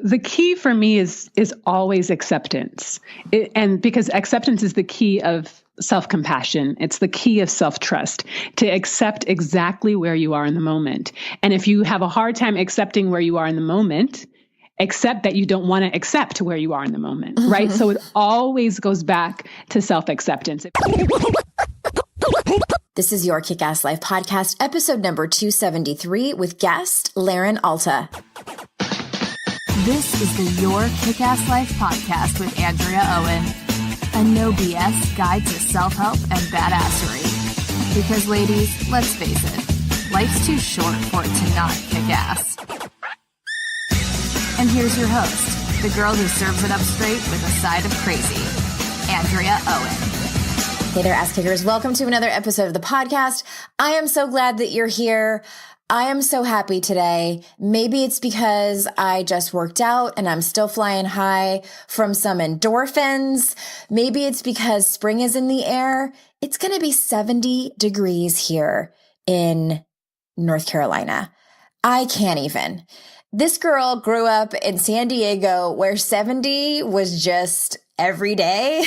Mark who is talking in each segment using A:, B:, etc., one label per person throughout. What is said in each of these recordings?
A: the key for me is always acceptance. And because acceptance is the key of self-compassion. It's the key of self-trust, to accept exactly where you are in the moment. And if you have a hard time accepting where you are in the moment, accept that you don't want to accept where you are in the moment, right? So it always goes back to self-acceptance.
B: This is Your Kick-Ass Life podcast, episode number 273 with guest Laren Alta.
C: This is the Your Kick-Ass Life podcast with Andrea Owen, a no BS guide to self-help and badassery. Because ladies, let's face it, life's too short for it to not kick ass. And here's your host, the girl who serves it up straight with a side of crazy, Andrea Owen.
B: Hey there, ass kickers. Welcome to another episode of the podcast. I am so glad that you're here. I am so happy today. Maybe it's because I just worked out and I'm still flying high from some endorphins. Maybe it's because spring is in the air. It's going to be 70 degrees here in North Carolina. I can't even. This girl grew up in San Diego where 70 was just every day.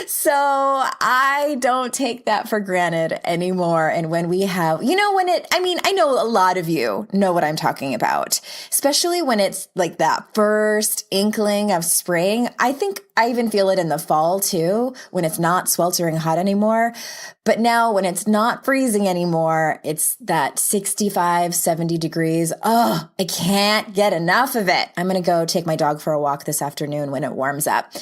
B: So I don't take that for granted anymore. And when we have, I know a lot of you know what I'm talking about, especially when it's like that first inkling of spring. I think I even feel it in the fall too, when it's not sweltering hot anymore. But now when it's not freezing anymore, it's that 65, 70 degrees. Oh, I can't get enough of it. I'm going to go take my dog for a walk this afternoon when it warms up.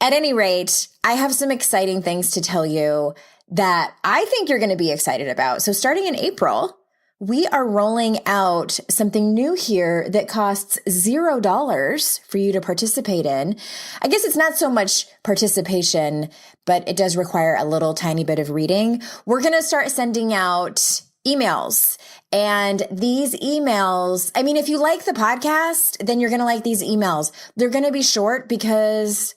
B: At any rate, I have some exciting things to tell you that I think you're going to be excited about. So starting in April, we are rolling out something new here that costs $0 for you to participate in. I guess it's not so much participation, but it does require a little tiny bit of reading. We're going to start sending out emails. And these emails, if you like the podcast, then you're going to like these emails. They're going to be short because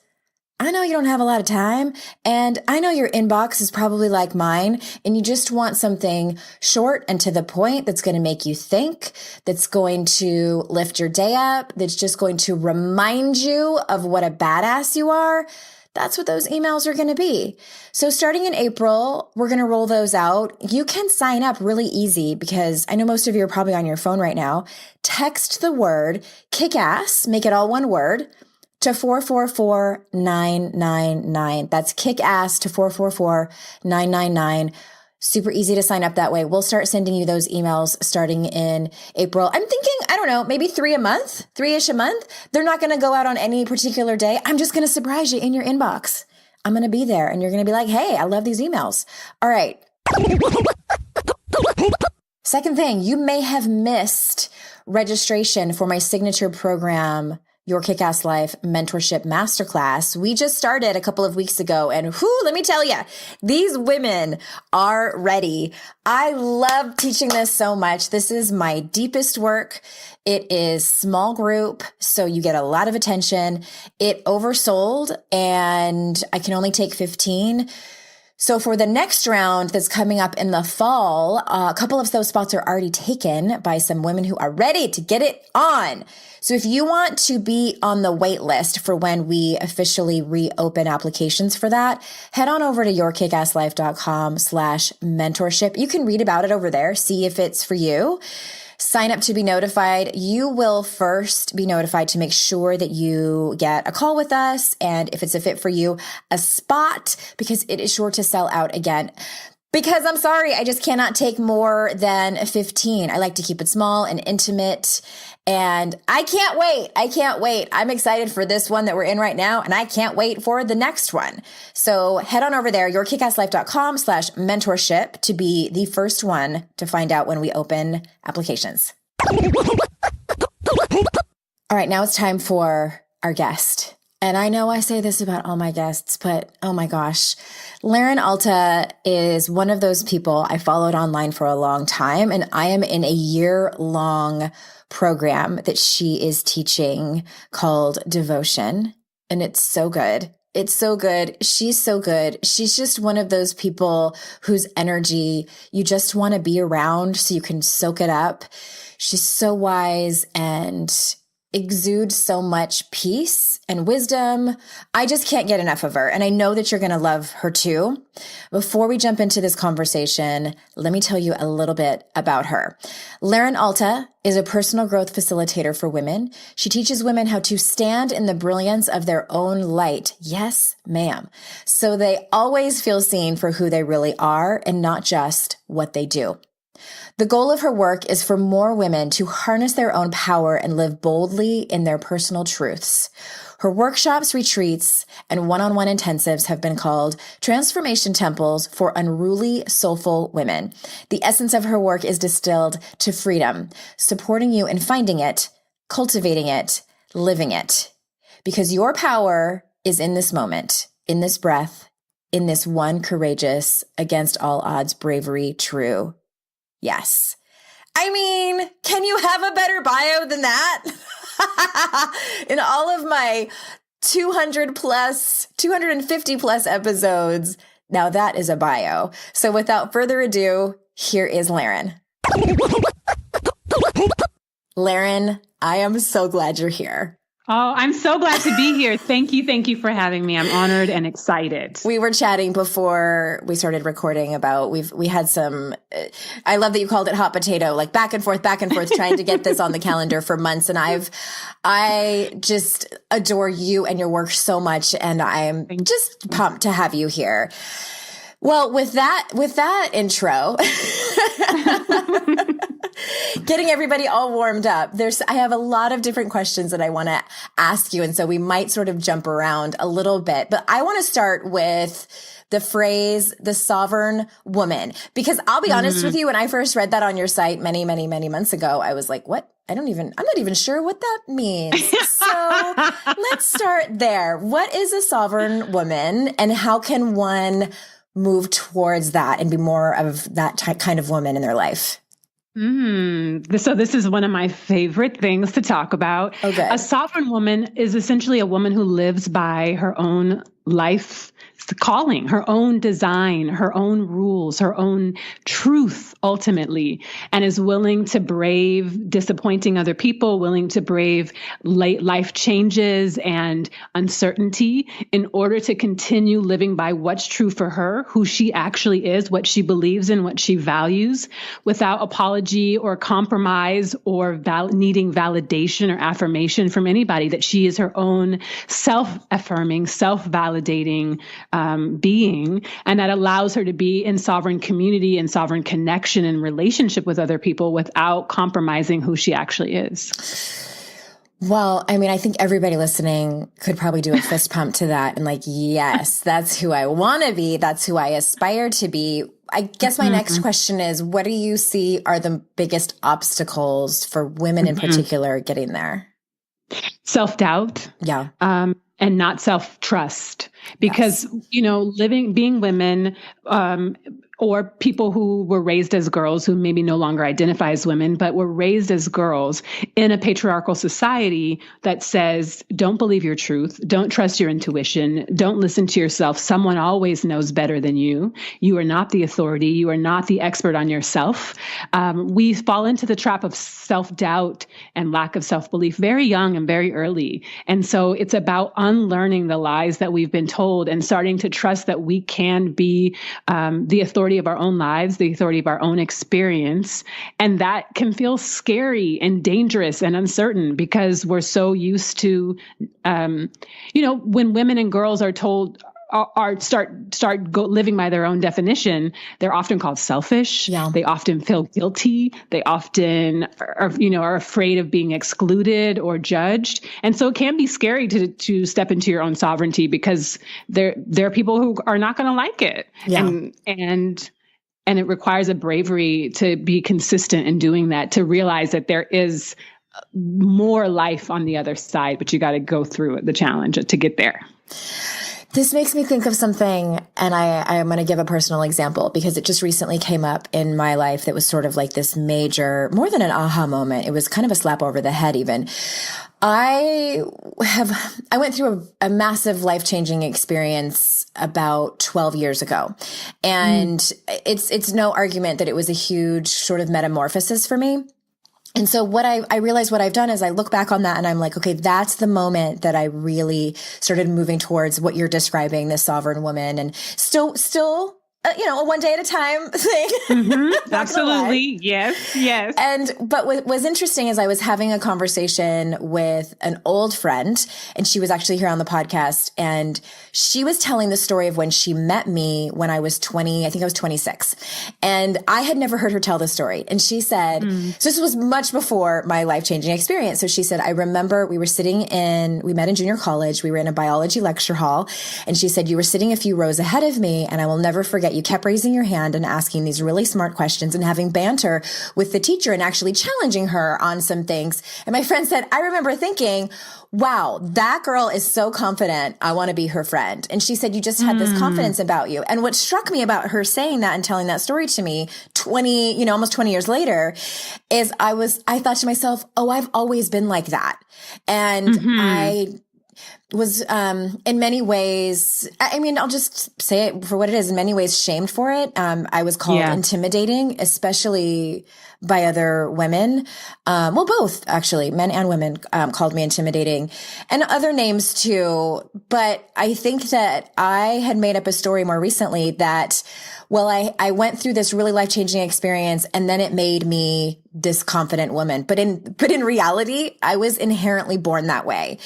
B: I know you don't have a lot of time, and I know your inbox is probably like mine, and you just want something short and to the point that's going to make you think, that's going to lift your day up, that's just going to remind you of what a badass you are. That's what those emails are going to be. So starting in April, we're going to roll those out. You can sign up really easy because I know most of you are probably on your phone right now. Text the word kick-ass, make it all one word, to 444-999. That's kick-ass to 444-999. Super easy to sign up that way. We'll start sending you those emails starting in April. I'm thinking, maybe three-ish a month. They're not going to go out on any particular day. I'm just going to surprise you in your inbox. I'm going to be there and you're going to be like, hey, I love these emails. All right. Second thing, you may have missed registration for my signature program, Your Kick-Ass Life Mentorship Masterclass. We just started a couple of weeks ago, and let me tell you, these women are ready. I love teaching this so much. This is my deepest work. It is small group, so you get a lot of attention. It oversold, and I can only take 15. So for the next round that's coming up in the fall, a couple of those spots are already taken by some women who are ready to get it on. So if you want to be on the wait list for when we officially reopen applications for that, head on over to yourkickasslife.com/mentorship. You can read about it over there, see if it's for you. Sign up to be notified. You will first be notified to make sure that you get a call with us, and if it's a fit for you, a spot, because it is sure to sell out again. Because I'm sorry, I just cannot take more than 15. I like to keep it small and intimate, and I can't wait. I'm excited for this one that we're in right now, and I can't wait for the next one. So head on over there, yourkickasslife.com/mentorship to be the first one to find out when we open applications. All right, now it's time for our guest. And I know I say this about all my guests, but oh my gosh, Laren Alta is one of those people I followed online for a long time, and I am in a year-long program that she is teaching called Devotion, and it's so good. It's so good. She's so good. She's just one of those people whose energy you just want to be around so you can soak it up. She's so wise and exudes so much peace and wisdom. I just can't get enough of her. And I know that you're going to love her too. Before we jump into this conversation, let me tell you a little bit about her. Alta is a personal growth facilitator for women. She teaches women how to stand in the brilliance of their own light. Yes, ma'am. So they always feel seen for who they really are and not just what they do. The goal of her work is for more women to harness their own power and live boldly in their personal truths. Her workshops, retreats, and one-on-one intensives have been called transformation temples for unruly, soulful women. The essence of her work is distilled to freedom, supporting you in finding it, cultivating it, living it. Because your power is in this moment, in this breath, in this one courageous, against all odds bravery, true. Yes. I mean, can you have a better bio than that? In all of my 250 plus episodes, now that is a bio. So without further ado, here is Laren. Laren, I am so glad you're here.
A: Oh, I'm so glad to be here. Thank you. Thank you for having me. I'm honored and excited.
B: We were chatting before we started recording about we had some, I love that you called it hot potato, like back and forth, trying to get this on the calendar for months. And I just adore you and your work so much. And I'm just pumped to have you here. Well, with that intro, getting everybody all warmed up, I have a lot of different questions that I want to ask you. And so we might sort of jump around a little bit, but I want to start with the phrase, the sovereign woman, because I'll be honest with you. When I first read that on your site many, many, many months ago, I was like, what? I'm not even sure what that means. So let's start there. What is a sovereign woman and how can one move towards that and be more of that kind of woman in their life?
A: So this is one of my favorite things to talk about.
B: Okay.
A: A sovereign woman is essentially a woman who lives by her own life calling, her own design, her own rules, her own truth, ultimately, and is willing to brave disappointing other people, willing to brave life changes and uncertainty in order to continue living by what's true for her, who she actually is, what she believes in, what she values, without apology or compromise or needing validation or affirmation from anybody, that she is her own self-affirming, self-validating being, and that allows her to be in sovereign community and sovereign connection and relationship with other people without compromising who she actually is.
B: Well, I mean, I think everybody listening could probably do a fist pump to that and like, yes, that's who I want to be. That's who I aspire to be. I guess my next question is, what do you see are the biggest obstacles for women in particular getting there?
A: Self-doubt.
B: Yeah.
A: And not self-trust, because, being women, or people who were raised as girls who maybe no longer identify as women, but were raised as girls in a patriarchal society that says, don't believe your truth, don't trust your intuition, don't listen to yourself. Someone always knows better than you. You are not the authority. You are not the expert on yourself. We fall into the trap of self-doubt and lack of self-belief very young and very early. And so it's about unlearning the lies that we've been told and starting to trust that we can be the authority of our own lives, the authority of our own experience. And that can feel scary and dangerous and uncertain because we're so used to, when women and girls are told, living by their own definition, they're often called selfish. Yeah. They often feel guilty. They often are afraid of being excluded or judged. And so it can be scary to step into your own sovereignty because there are people who are not going to like it. Yeah. And it requires a bravery to be consistent in doing that, to realize that there is more life on the other side, but you got to go through the challenge to get there.
B: This makes me think of something, and I'm going to give a personal example because it just recently came up in my life that was sort of like this major, more than an aha moment. It was kind of a slap over the head even. I went through a massive life-changing experience about 12 years ago. And it's no argument that it was a huge sort of metamorphosis for me. And so what I realized what I've done is I look back on that and I'm like, okay, that's the moment that I really started moving towards what you're describing, this sovereign woman, and still, a one day at a time thing.
A: Mm-hmm. Absolutely. Yes.
B: But what was interesting is I was having a conversation with an old friend, and she was actually here on the podcast, and she was telling the story of when she met me when I was 20, I think I was 26. And I had never heard her tell this story. And she said, so this was much before my life-changing experience. So she said, I remember we met in junior college. We were in a biology lecture hall. And she said, you were sitting a few rows ahead of me, and I will never forget you kept raising your hand and asking these really smart questions and having banter with the teacher and actually challenging her on some things. And my friend said, I remember thinking, wow, that girl is so confident. I want to be her friend. And she said, you just had this confidence about you. And what struck me about her saying that and telling that story to me almost 20 years later is I thought to myself, oh, I've always been like that. And I was, in many ways, I mean, I'll just say it for what it is, in many ways shamed for it. I was called intimidating, especially by other women. Well, both actually, men and women, called me intimidating, and other names too. But I think that I had made up a story more recently that, well, I went through this really life-changing experience, and then it made me this confident woman. But in reality, I was inherently born that way.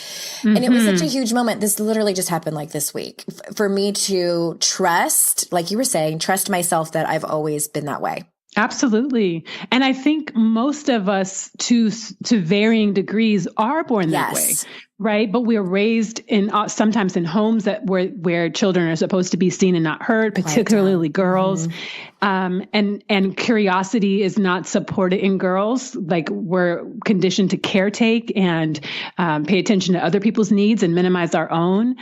B: And it was such a huge moment. This literally just happened like this week for me to trust, like you were saying, trust myself that I've always been that way.
A: Absolutely. And I think most of us to varying degrees are born that way, right? But we're raised in sometimes in homes where children are supposed to be seen and not heard, particularly girls. And curiosity is not supported in girls. Like we're conditioned to caretake and pay attention to other people's needs and minimize our own.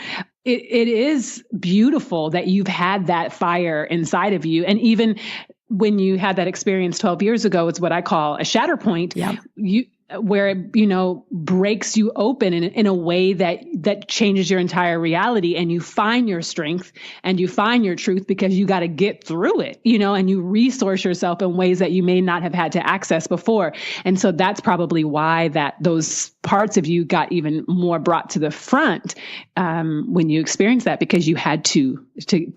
A: It is beautiful that you've had that fire inside of you. And even when you had that experience 12 years ago, it's what I call a shatter point. Where it, breaks you open in a way that changes your entire reality, and you find your strength and you find your truth because you got to get through it, and you resource yourself in ways that you may not have had to access before. And so that's probably why those parts of you got even more brought to the front when you experienced that, because you had to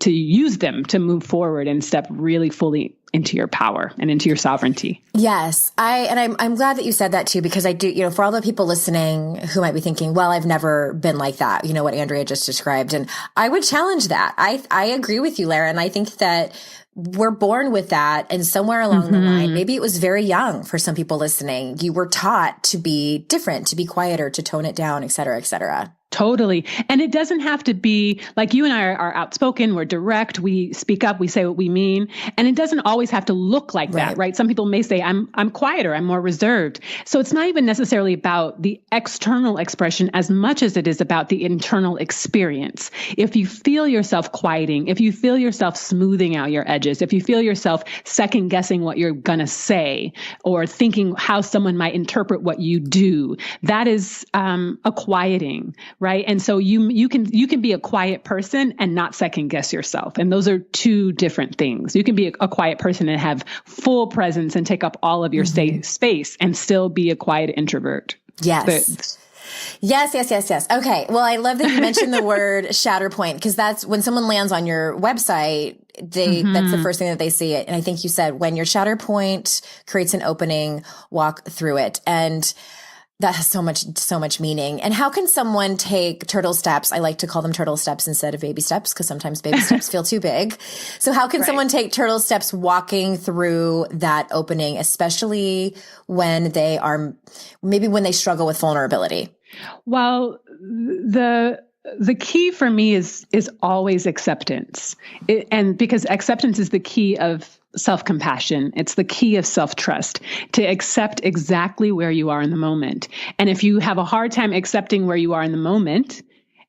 A: use them to move forward and step really fully into your power and into your sovereignty.
B: Yes. I'm glad that you said that too, because I do, for all the people listening who might be thinking, well, I've never been like that, what Andrea just described. And I would challenge that. I agree with you, Lara. And I think that we're born with that. And somewhere along the line, maybe it was very young for some people listening, you were taught to be different, to be quieter, to tone it down, et cetera, et cetera.
A: Totally. And it doesn't have to be like you and I are outspoken, we're direct, we speak up, we say what we mean. And it doesn't always have to look like that, right? Some people may say, I'm quieter, I'm more reserved. So it's not even necessarily about the external expression as much as it is about the internal experience. If you feel yourself quieting, if you feel yourself smoothing out your edges, if you feel yourself second guessing what you're going to say or thinking how someone might interpret what you do, that is a quieting. Right. And so you can be a quiet person and not second guess yourself. And those are two different things. You can be a quiet person and have full presence and take up all of your space and still be a quiet introvert.
B: Yes. Yes. Okay. Well, I love that you mentioned the word shatter point, because that's when someone lands on your website, that's the first thing that they see it. And I think you said when your shatter point creates an opening, walk through it. And that has so much meaning. And how can someone take turtle steps? I like to call them turtle steps instead of baby steps, because sometimes baby steps feel too big. So how can someone take turtle steps walking through that opening, especially when they struggle with vulnerability?
A: Well, the key for me is always acceptance. And because acceptance is the key of self-compassion. It's the key of self-trust, to accept exactly where you are in the moment. And if you have a hard time accepting where you are in the moment,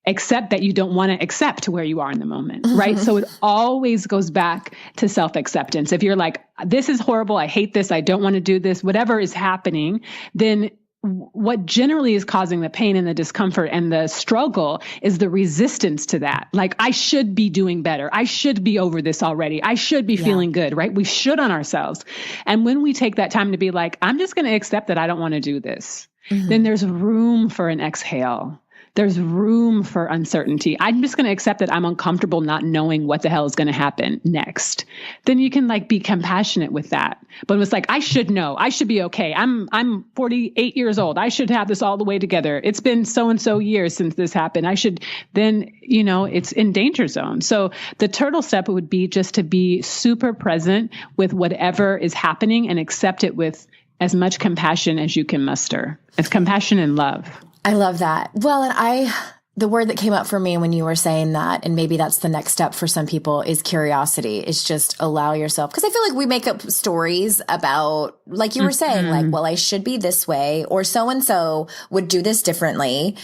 A: accept that you don't want to accept where you are in the moment, right? So it always goes back to self-acceptance. If you're like, this is horrible, I hate this, I don't want to do this, whatever is happening, then what generally is causing the pain and the discomfort and the struggle is the resistance to that. Like, I should be doing better. I should be over this already. I should be feeling good, right? We should on ourselves. And when we take that time to be like, I'm just going to accept that I don't want to do this, then there's room for an exhale. There's room for uncertainty. I'm just going to accept that I'm uncomfortable not knowing what the hell is going to happen next. Then you can like be compassionate with that. But it was like, I should know. I should be okay. I'm 48 years old. I should have this all the way together. It's been so and so years since this happened. I should then, it's in danger zone. So the turtle step would be just to be super present with whatever is happening and accept it with as much compassion as you can muster. It's compassion and love.
B: I love that. Well, and the word that came up for me when you were saying that, and maybe that's the next step for some people, is curiosity. Is just allow yourself. Because I feel like we make up stories about, like you were saying, like, well, I should be this way, or so-and-so would do this differently.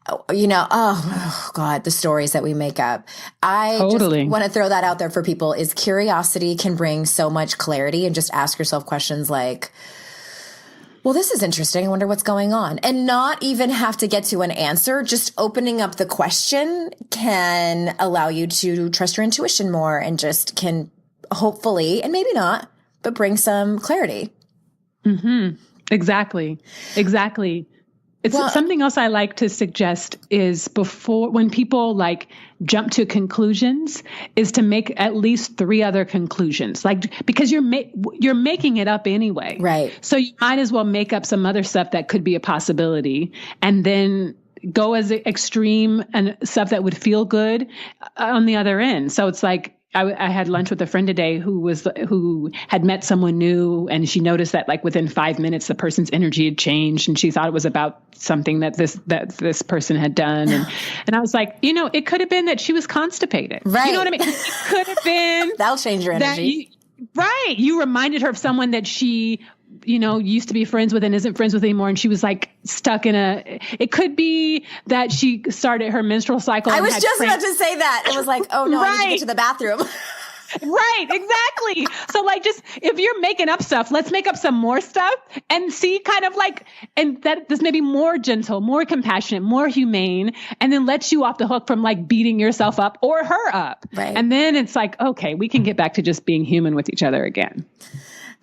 B: Oh God, the stories that we make up. I just want to throw that out there for people is curiosity can bring so much clarity, and just ask yourself questions like, well, this is interesting. I wonder what's going on. And not even have to get to an answer. Just opening up the question can allow you to trust your intuition more, and just can hopefully, and maybe not, but bring some clarity.
A: Exactly. It's something else I like to suggest is when people like jump to conclusions, is to make at least 3 other conclusions, like, because you're making it up anyway.
B: Right.
A: So you might as well make up some other stuff that could be a possibility, and then go as extreme and stuff that would feel good on the other end. So it's like, I had lunch with a friend today who had met someone new, and she noticed that like within 5 minutes, the person's energy had changed, and she thought it was about something that this person had done. And I was like, it could have been that she was constipated.
B: Right.
A: You know what I mean? It could have been.
B: That'll change your energy.
A: Right. You reminded her of someone that she, used to be friends with and isn't friends with anymore. And she was like stuck it could be that she started her menstrual cycle.
B: I was just about to say that. It was like, oh no, I need to get to the bathroom.
A: Right, exactly. So like, just if you're making up stuff, let's make up some more stuff and see kind of like, and that this may be more gentle, more compassionate, more humane, and then lets you off the hook from like beating yourself up or her up.
B: Right.
A: And then it's like, okay, we can get back to just being human with each other again.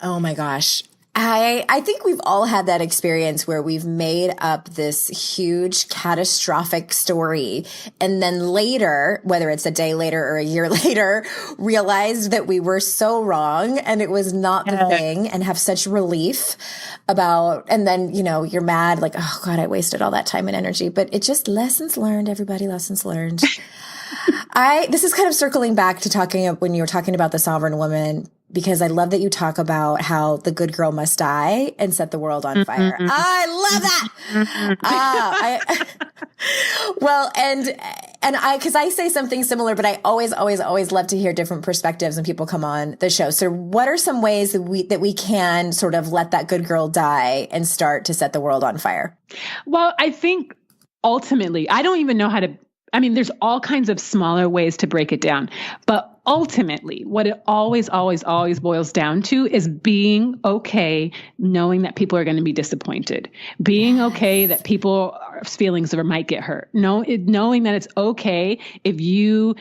B: Oh my gosh. I think we've all had that experience where we've made up this huge catastrophic story, and then later, whether it's a day later or a year later, realized that we were so wrong and it was not the thing, and have such relief about, and then, you're mad, like, oh God, I wasted all that time and energy, but it just lessons learned, everybody, lessons learned. This is kind of circling back to when you were talking about the sovereign woman, because I love that you talk about how the good girl must die and set the world on fire. I love that. Because I say something similar, but I always love to hear different perspectives when people come on the show. So what are some ways that we can sort of let that good girl die and start to set the world on fire?
A: Well, I think ultimately, I don't even know how to, there's all kinds of smaller ways to break it down, but ultimately, what it always boils down to is being okay knowing that people are going to be disappointed, being okay that people's feelings might get hurt, knowing that it's okay if you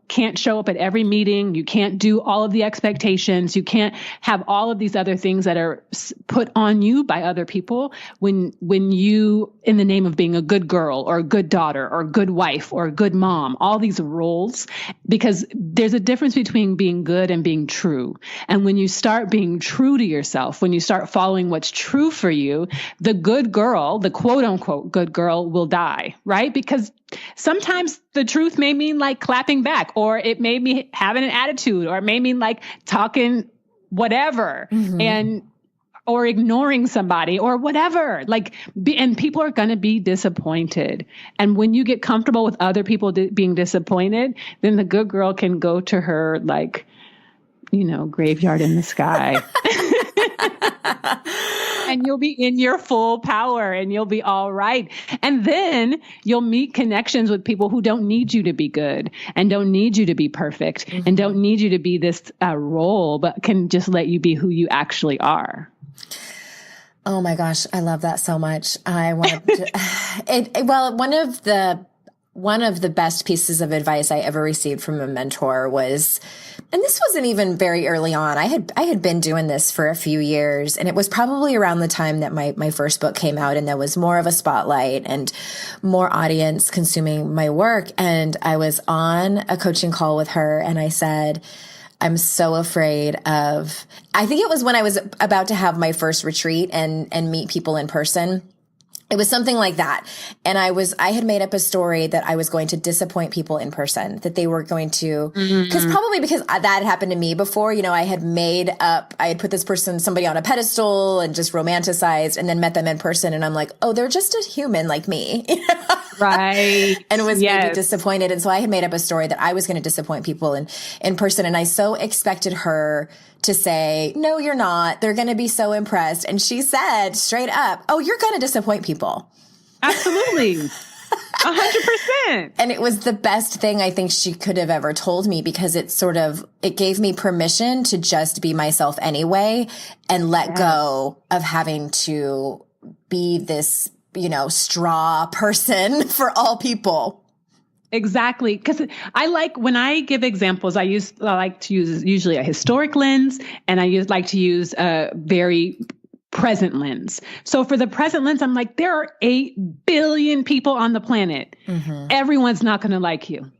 A: can't show up at every meeting, you can't do all of the expectations, you can't have all of these other things that are put on you by other people when you, in the name of being a good girl or a good daughter or a good wife or a good mom, all these roles, because there's a difference between being good and being true. And when you start being true to yourself, when you start following what's true for you, the good girl, the quote unquote good girl, will die, right? Because sometimes the truth may mean like clapping back, or it may mean having an attitude, or it may mean like talking whatever, or ignoring somebody or whatever, and people are going to be disappointed. And when you get comfortable with other people being disappointed, then the good girl can go to her, graveyard in the sky. And you'll be in your full power and you'll be all right. And then you'll meet connections with people who don't need you to be good and don't need you to be perfect and don't need you to be this role, but can just let you be who you actually are.
B: Oh my gosh, I love that so much. I want to, well, one of the best pieces of advice I ever received from a mentor was, and this wasn't even very early on. I had been doing this for a few years, and it was probably around the time that my first book came out, and there was more of a spotlight and more audience consuming my work. And I was on a coaching call with her, and I said, I'm so afraid of, I think it was when I was about to have my first retreat and meet people in person. It was something like that. And I had made up a story that I was going to disappoint people in person, that they were going to, because that had happened to me before. I had put somebody on a pedestal and just romanticized, and then met them in person. And I'm like, oh, they're just a human like me.
A: Right.
B: And was maybe disappointed. And so I had made up a story that I was going to disappoint people in person. And I so expected her to say, no, you're not. They're going to be so impressed. And she said straight up, oh, you're going to disappoint people.
A: Absolutely. 100%.
B: And it was the best thing I think she could have ever told me, because it gave me permission to just be myself anyway, and let go of having to be this, straw person for all people.
A: Exactly. Because when I give examples, I like to use usually a historic lens, and I like to use a very present lens. So for the present lens, I'm like, there are 8 billion people on the planet. Mm-hmm. Everyone's not going to like you.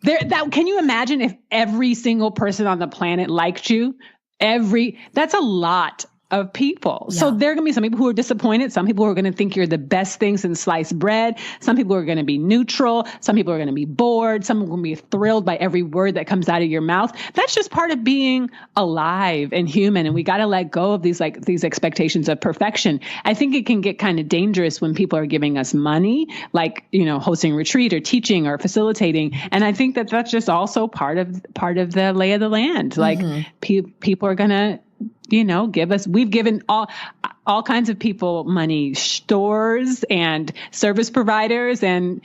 A: Can you imagine if every single person on the planet liked you? That's a lot of people. Yeah. So there are going to be some people who are disappointed. Some people who are going to think you're the best thing since sliced bread. Some people are going to be neutral. Some people are going to be bored. Some are going to be thrilled by every word that comes out of your mouth. That's just part of being alive and human. And we got to let go of these expectations of perfection. I think it can get kind of dangerous when people are giving us money, hosting a retreat or teaching or facilitating. And I think that that's just also part of the lay of the land. Like people are going to, we've given all kinds of people money, stores and service providers. And,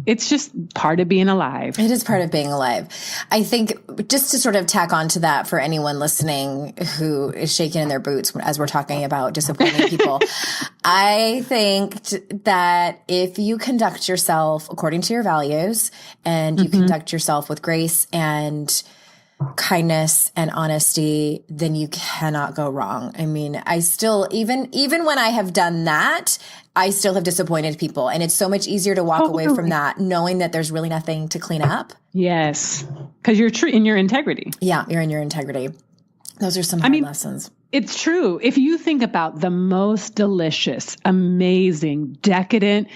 A: it's just part of being alive.
B: It is part of being alive. I think just to sort of tack on to that for anyone listening who is shaking in their boots as we're talking about disappointing people, I think that if you conduct yourself according to your values, and you conduct yourself with grace and kindness and honesty, then you cannot go wrong. I mean, I still, even when I have done that, I still have disappointed people. And it's so much easier to walk away from that, knowing that there's really nothing to clean up.
A: Yes. Because you're true in your integrity.
B: Yeah, you're in your integrity. Those are some hard lessons.
A: It's true. If you think about the most delicious, amazing, decadent,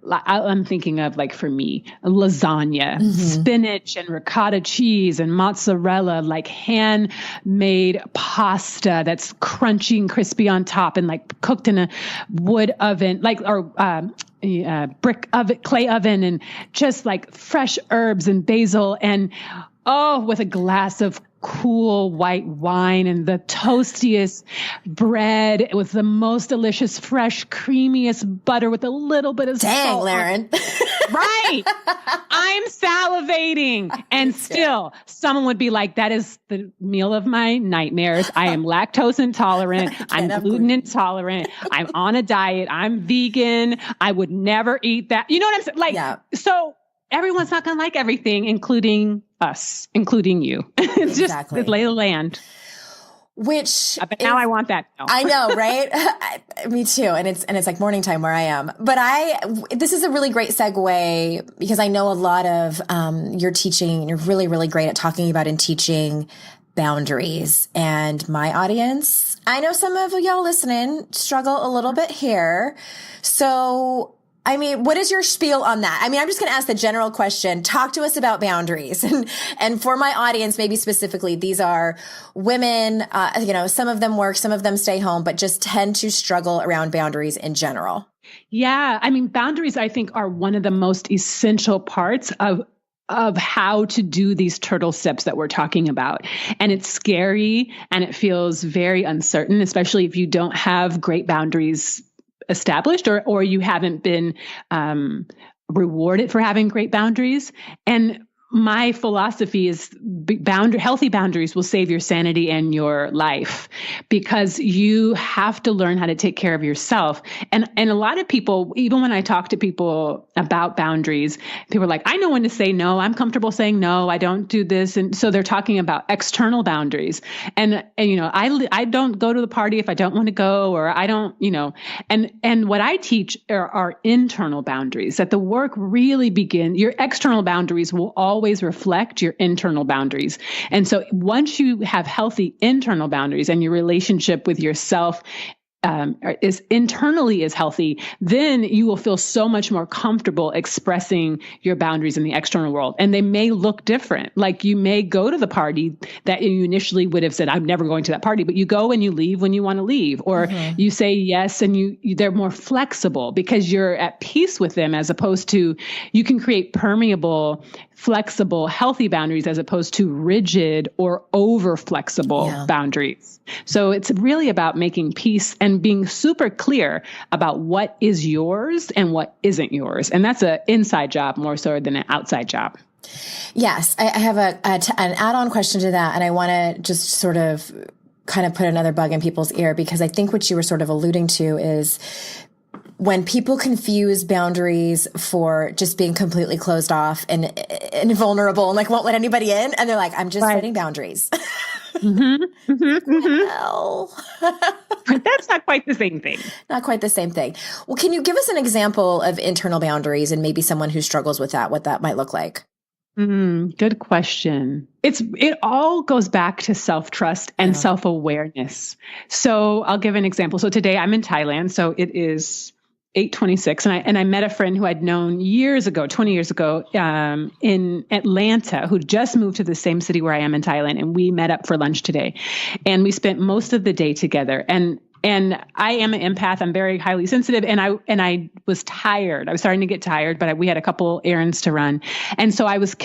A: I'm thinking of, like, for me, lasagna, spinach and ricotta cheese and mozzarella, like handmade pasta that's crunchy and crispy on top and like cooked in a wood oven, brick oven, clay oven, and just like fresh herbs and basil, and with a glass of cool white wine and the toastiest bread with the most delicious, fresh, creamiest butter with a little bit of salt.
B: Lauren.
A: Right. I'm salivating. And still, someone would be like, that is the meal of my nightmares. I am lactose intolerant. I'm gluten intolerant. I'm on a diet. I'm vegan. I would never eat that. You know what I'm saying? So everyone's not going to like everything, including us, including you. It's just the lay of the land. Now I want that. No.
B: I know, right? Me too. And it's like morning time where I am. But this is a really great segue, because I know a lot of your teaching, you're really, really great at talking about and teaching boundaries. And my audience, I know some of y'all listening struggle a little bit here. So what is your spiel on that? I'm just going to ask the general question. Talk to us about boundaries. And for my audience, maybe specifically, these are women, some of them work, some of them stay home, but just tend to struggle around boundaries in general.
A: Yeah. Boundaries, I think, are one of the most essential parts of how to do these turtle steps that we're talking about. And it's scary and it feels very uncertain, especially if you don't have great boundaries established or you haven't been rewarded for having great boundaries. And my philosophy is healthy boundaries will save your sanity and your life, because you have to learn how to take care of yourself. And a lot of people, even when I talk to people about boundaries, people are like, I know when to say no. I'm comfortable saying no. I don't do this. And so they're talking about external boundaries. And I don't go to the party if I don't want to go, or I don't, and what I teach are internal boundaries, that the work really begins. Your external boundaries will always reflect your internal boundaries. And so once you have healthy internal boundaries and your relationship with yourself is internally is healthy, then you will feel so much more comfortable expressing your boundaries in the external world. And they may look different. Like you may go to the party that you initially would have said, I'm never going to that party, but you go and you leave when you want to leave, or you say yes, and they're more flexible because you're at peace with them, as opposed to you can create permeable, flexible, healthy boundaries as opposed to rigid or over flexible boundaries. So it's really about making peace and being super clear about what is yours and what isn't yours. And that's an inside job more so than an outside job.
B: Yes. I have an add-on question to that. And I want to just sort of kind of put another bug in people's ear, because I think what you were sort of alluding to is when people confuse boundaries for just being completely closed off and vulnerable and like won't let anybody in. And they're like, I'm just setting boundaries. Well,
A: that's not quite the same thing.
B: Not quite the same thing. Well, can you give us an example of internal boundaries and maybe someone who struggles with that, what that might look like?
A: Good question. It all goes back to self-trust and self-awareness. So I'll give an example. So today I'm in Thailand. So it is 8:26. And I met a friend who I'd known 20 years ago, in Atlanta, who just moved to the same city where I am in Thailand. And we met up for lunch today, and we spent most of the day together. And I am an empath. I'm very highly sensitive. And I was tired. I was starting to get tired, but we had a couple errands to run. And so I was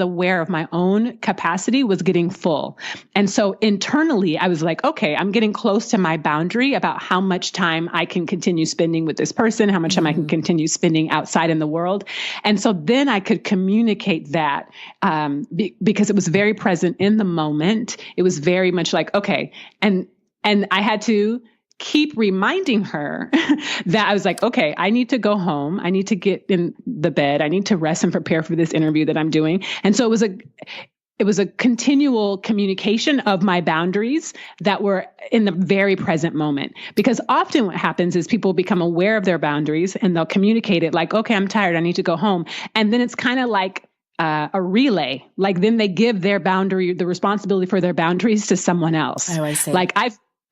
A: aware of my own capacity was getting full. And so internally I was like, okay, I'm getting close to my boundary about how much time I can continue spending with this person, how much time I can continue spending outside in the world. And so then I could communicate that, because it was very present in the moment. It was very much like, okay. And I had to keep reminding her that I was like, okay, I need to go home. I need to get in the bed. I need to rest and prepare for this interview that I'm doing. And so it was a continual communication of my boundaries that were in the very present moment. Because often what happens is people become aware of their boundaries and they'll communicate it like, okay, I'm tired. I need to go home. And then it's kind of like a relay. Like then they give the responsibility for their boundaries to someone else.
B: Oh, I see.
A: Like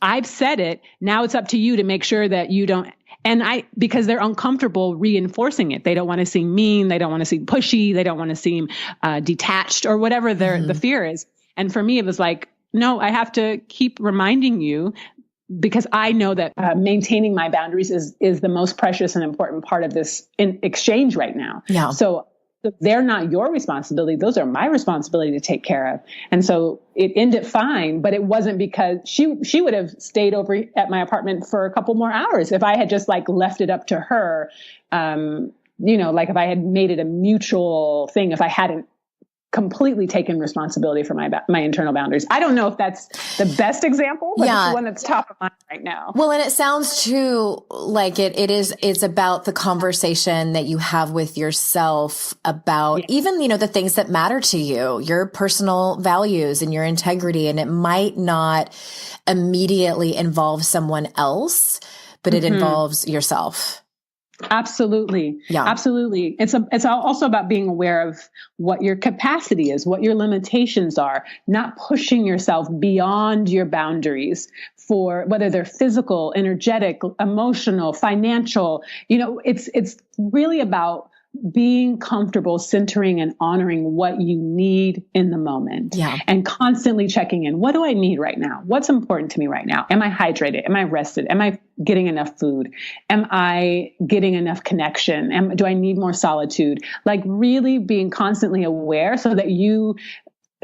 A: I've said it. Now it's up to you to make sure that you don't. And because they're uncomfortable reinforcing it. They don't want to seem mean. They don't want to seem pushy. They don't want to seem detached or whatever the fear is. And for me, it was like, no, I have to keep reminding you, because I know that maintaining my boundaries is the most precious and important part of this exchange right now.
B: Yeah.
A: So they're not your responsibility. Those are my responsibility to take care of. And so it ended fine, but it wasn't because she would have stayed over at my apartment for a couple more hours if I had just like left it up to her. Like if I had made it a mutual thing, if I hadn't completely taken responsibility for my internal boundaries. I don't know if that's the best example, but it's the one that's top of mind right now.
B: Well, and it sounds too like it's about the conversation that you have with yourself about even, the things that matter to you, your personal values and your integrity. And it might not immediately involve someone else, but it involves yourself.
A: Absolutely. Yeah. Absolutely. It's also about being aware of what your capacity is, what your limitations are, not pushing yourself beyond your boundaries for whether they're physical, energetic, emotional, financial. It's really about being comfortable centering and honoring what you need in the moment and constantly checking in. What do I need right now? What's important to me right now? Am I hydrated? Am I rested? Am I getting enough food? Am I getting enough connection? Do I need more solitude? Like really being constantly aware so that you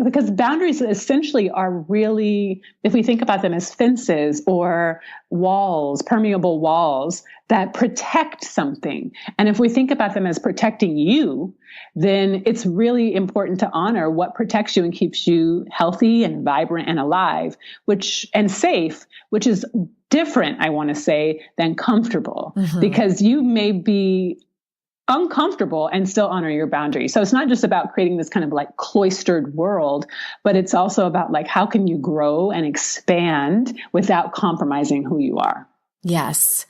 A: because boundaries essentially are really, if we think about them as fences or walls, permeable walls that protect something. And if we think about them as protecting you, then it's really important to honor what protects you and keeps you healthy and vibrant and alive, and safe, which is different, I want to say, than comfortable, because you may be uncomfortable and still honor your boundaries. So it's not just about creating this kind of like cloistered world, but it's also about like, how can you grow and expand without compromising who you are?
B: Yes.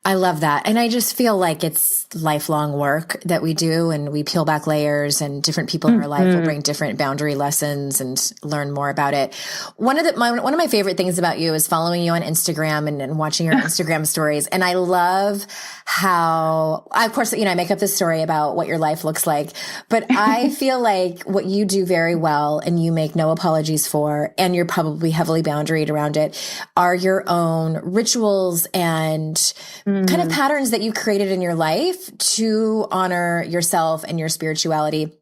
B: I love that. And I just feel like it's lifelong work that we do, and we peel back layers, and different people in our life will bring different boundary lessons and learn more about it. One of my favorite things about you is following you on Instagram and watching your Instagram stories. And I love how, of course, I make up this story about what your life looks like, but I feel like what you do very well, and you make no apologies for, and you're probably heavily boundaried around it, are your own rituals and kind of patterns that you created in your life to honor yourself and your spirituality.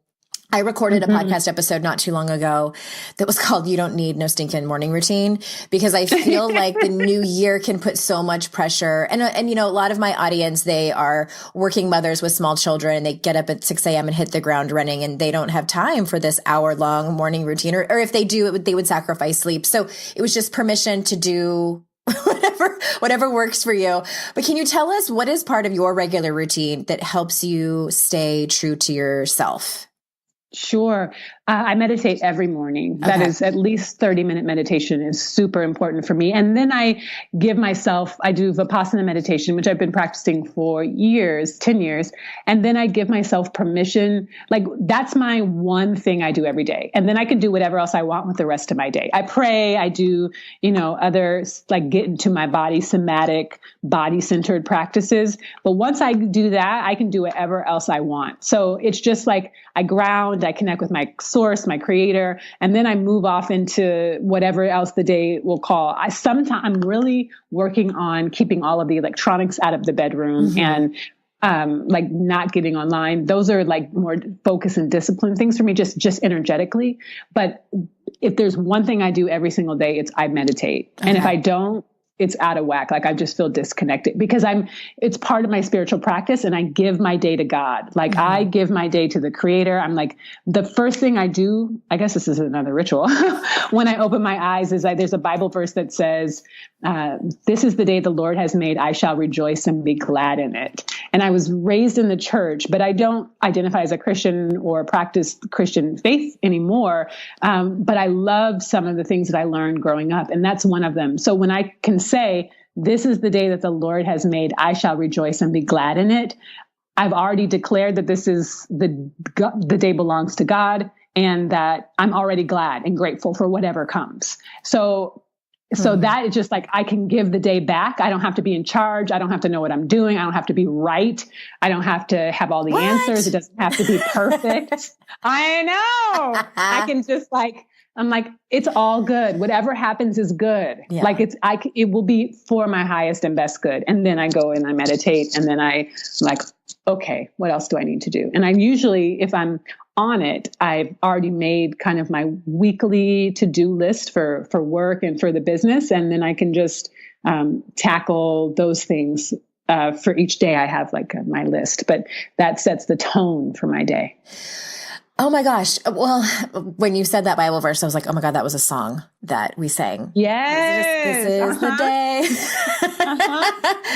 B: I recorded a podcast episode not too long ago that was called "You Don't Need No Stinking Morning Routine," because I feel like the new year can put so much pressure. And a lot of my audience, they are working mothers with small children. They get up at 6 a.m. and hit the ground running, and they don't have time for this hour-long morning routine. Or if they do, they would sacrifice sleep. So it was just permission to do whatever works for you. But can you tell us what is part of your regular routine that helps you stay true to yourself?
A: Sure. I meditate every morning. Okay. That is at least 30-minute meditation is super important for me. And then I do Vipassana meditation, which I've been practicing for years, 10 years. And then I give myself permission. Like, that's my one thing I do every day. And then I can do whatever else I want with the rest of my day. I pray, I do, other, like, get into my body, somatic, body-centered practices. But once I do that, I can do whatever else I want. So it's just like I ground, I connect with my source, my creator, and then I move off into whatever else the day will call. I'm really working on keeping all of the electronics out of the bedroom and like not getting online. Those are like more focus and discipline things for me, just energetically. But if there's one thing I do every single day, it's I meditate. Okay. And if I don't, it's out of whack. Like, I just feel disconnected because it's part of my spiritual practice, and I give my day to God. Like, I give my day to the creator. I'm like, the first thing I do, I guess this is another ritual. When I open my eyes is there's a Bible verse that says, this is the day the Lord has made. I shall rejoice and be glad in it. And I was raised in the church, but I don't identify as a Christian or practice Christian faith anymore. But I love some of the things that I learned growing up, and that's one of them. So when I can say, this is the day that the Lord has made, I shall rejoice and be glad in it, I've already declared that this is the day belongs to God, and that I'm already glad and grateful for whatever comes. So that is just like, I can give the day back. I don't have to be in charge. I don't have to know what I'm doing. I don't have to be right. I don't have to have all the answers. It doesn't have to be perfect. I know. I can just I'm like, it's all good. Whatever happens is good. Yeah. Like, it will be for my highest and best good. And then I go and I meditate, and then I'm like, okay, what else do I need to do? And I usually, if I'm on it, I've already made kind of my weekly to-do list for work and for the business. And then I can just tackle those things for each day. I have like my list, but that sets the tone for my day.
B: Oh my gosh. Well, when you said that Bible verse, I was like, oh my God, that was a song that we sang.
A: Yes.
B: This is the day.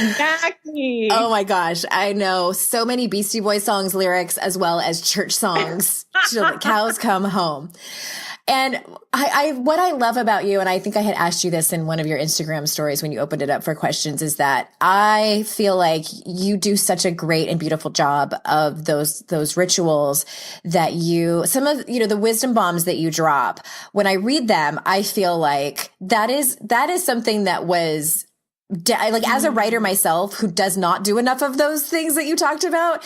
A: Exactly.
B: Oh my gosh. I know so many Beastie Boys songs, lyrics, as well as church songs till the cows come home. And what I love about you, and I think I had asked you this in one of your Instagram stories when you opened it up for questions, is that I feel like you do such a great and beautiful job of those rituals that some of the wisdom bombs that you drop. When I read them, I feel like that is something that was, like, as a writer myself who does not do enough of those things that you talked about,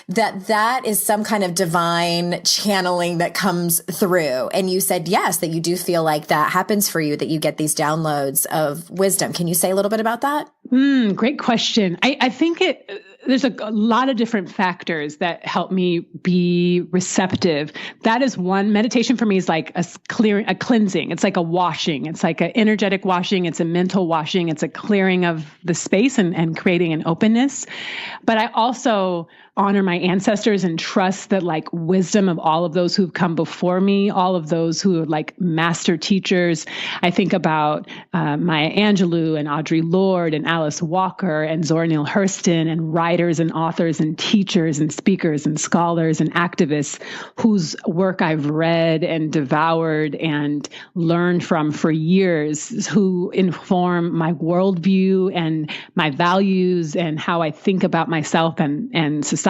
B: that is some kind of divine channeling that comes through. And you said, yes, that you do feel like that happens for you, that you get these downloads of wisdom. Can you say a little bit about that?
A: Great question. I think there's a lot of different factors that help me be receptive. That is one. Meditation for me is like a cleansing. It's like a washing. It's like an energetic washing. It's a mental washing. It's a clearing of the space and creating an openness. But I also honor my ancestors and trust that like wisdom of all of those who've come before me, all of those who are like master teachers. I think about Maya Angelou and Audre Lorde and Alice Walker and Zora Neale Hurston and writers and authors and teachers and speakers and scholars and activists whose work I've read and devoured and learned from for years, who inform my worldview and my values and how I think about myself and society.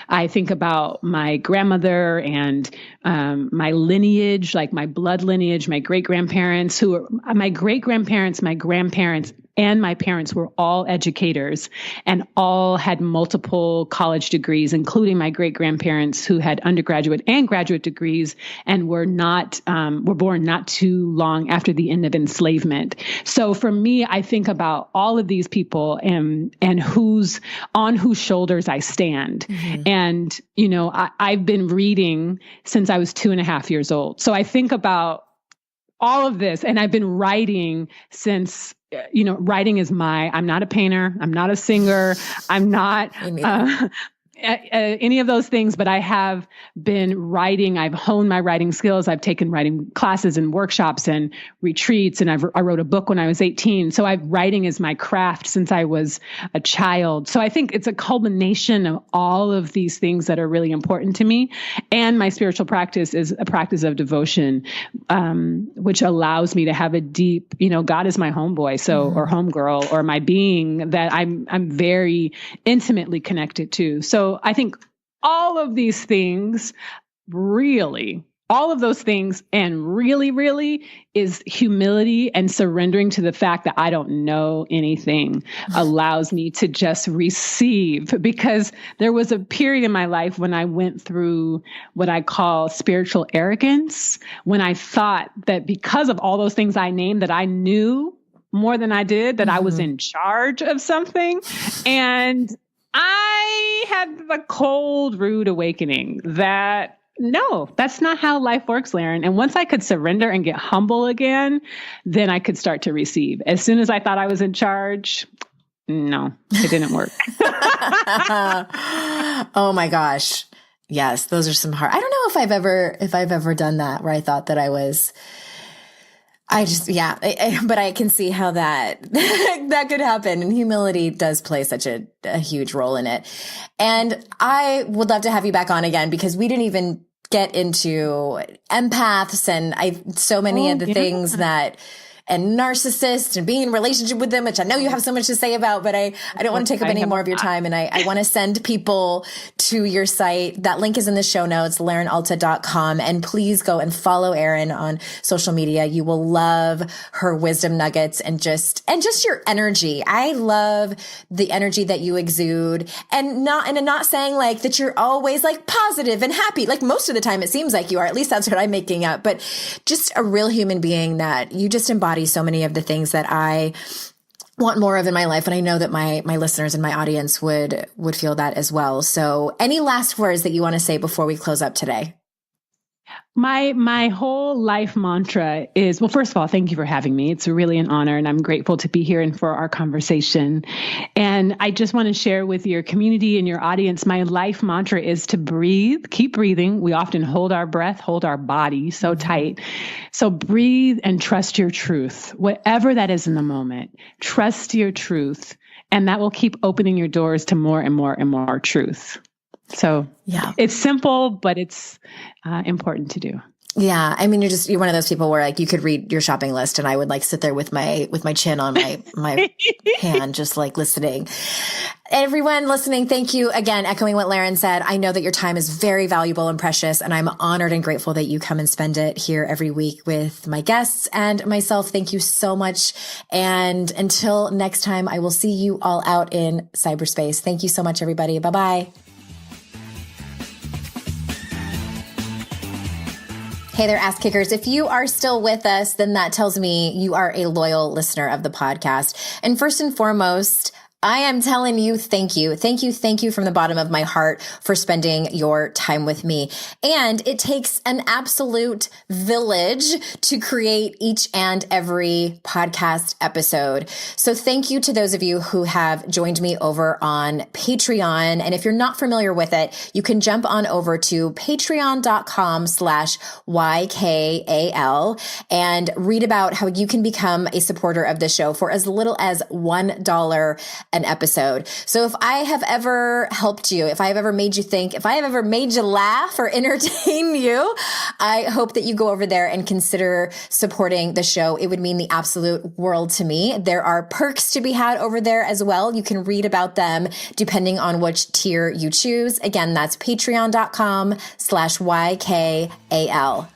A: I think about my grandmother and my lineage, like my blood lineage, my great-grandparents, my great-grandparents, my grandparents, and my parents were all educators and all had multiple college degrees, including my great-grandparents who had undergraduate and graduate degrees and were born not too long after the end of enslavement. So for me, I think about all of these people and on whose shoulders I stand. Mm-hmm. And, I've been reading since I was 2.5 years old. So I think about all of this, and I've been writing since, writing is I'm not a painter. I'm not a singer. I'm not any of those things, but I have been writing. I've honed my writing skills. I've taken writing classes and workshops and retreats, and I wrote a book when I was 18. So writing is my craft since I was a child. So I think it's a culmination of all of these things that are really important to me. And my spiritual practice is a practice of devotion, which allows me to have a deep, God is my homeboy, or homegirl, or my being that I'm very intimately connected to. So I think all of those things and really is humility and surrendering to the fact that I don't know anything allows me to just receive, because there was a period in my life when I went through what I call spiritual arrogance, when I thought that because of all those things I named that I knew more than I did, that I was in charge of something. And I had a cold, rude awakening that, no, that's not how life works, Lauren. And once I could surrender and get humble again, then I could start to receive. As soon as I thought I was in charge, no, it didn't work.
B: Oh my gosh. Yes, those are some hard. I don't know if I've ever done that where I thought that I was. But I can see how that could happen. And humility does play such a huge role in it. And I would love to have you back on again, because we didn't even get into empaths and so many of the things and narcissists and being in a relationship with them, which I know you have so much to say about, but I don't want to take up any more of your time. And I want to send people to your site. That link is in the show notes, laurenalta.com. And please go and follow Erin on social media. You will love her wisdom nuggets and just your energy. I love the energy that you exude, and I'm not saying like that you're always like positive and happy. Like most of the time it seems like you are, at least that's what I'm making up, but just a real human being that you just embody so many of the things that I want more of in my life. And I know that my listeners and my audience would feel that as well. So any last words that you want to say before we close up today?
A: My whole life mantra is, well, first of all, thank you for having me. It's really an honor, and I'm grateful to be here and for our conversation. And I just want to share with your community and your audience, my life mantra is to breathe, keep breathing. We often hold our breath, hold our body so tight. So breathe and trust your truth, whatever that is in the moment. Trust your truth, and that will keep opening your doors to more and more and more truth. So yeah, it's simple, but it's important to do.
B: Yeah. I mean, you're one of those people where like you could read your shopping list and I would like sit there with my chin on my hand, just like listening. Everyone listening, thank you again. Echoing what Lauren said, I know that your time is very valuable and precious, and I'm honored and grateful that you come and spend it here every week with my guests and myself. Thank you so much. And until next time, I will see you all out in cyberspace. Thank you so much, everybody. Bye-bye. Hey there, ass kickers. If you are still with us, then that tells me you are a loyal listener of the podcast. And first and foremost, I am telling you, thank you. Thank you. Thank you from the bottom of my heart for spending your time with me. And it takes an absolute village to create each and every podcast episode. So thank you to those of you who have joined me over on Patreon. And if you're not familiar with it, you can jump on over to patreon.com/YKAL and read about how you can become a supporter of the show for as little as $1 an episode. So if I have ever helped you, if I have ever made you think, if I have ever made you laugh or entertain you, I hope that you go over there and consider supporting the show. It would mean the absolute world to me. There are perks to be had over there as well. You can read about them depending on which tier you choose. Again, that's patreon.com/YKAL.